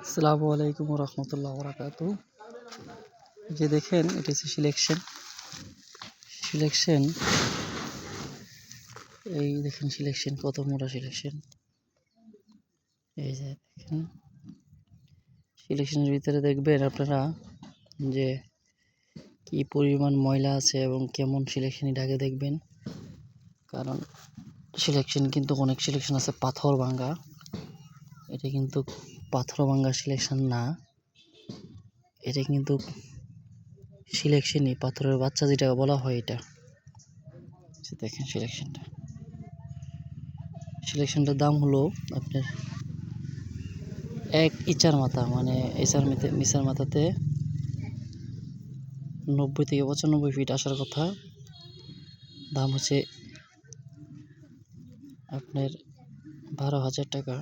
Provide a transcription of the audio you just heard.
আসসালামু আলাইকুম রহমতুল্লাহ বরকাতু। যে দেখেন এটা হচ্ছে সিলেকশন। এই দেখেন সিলেকশন কত মোটা সিলেকশন। এই যে দেখেন সিলেকশনের ভিতরে দেখবেন আপনারা যে কি পরিমাণ ময়লা আছে এবং কেমন সিলেকশনই ঢাকে দেখবেন। কারণ সিলেকশন কিন্তু অনেক সিলেকশন আছে পাথর ভাঙ্গা, এটা কিন্তু পাথর ভাঙ্গা সিলেকশন না, এটা কিন্তু সিলেকশনই পাথরের বাচ্চা যেটা বলা হয় এটা। দেখেন সিলেকশনটার দাম হলো আপনার এক ইচার মাথা, মানে মিচার মাথাতে 90 থেকে 95 ফিট আসার কথা। দাম হচ্ছে আপনার 12,000 টাকা।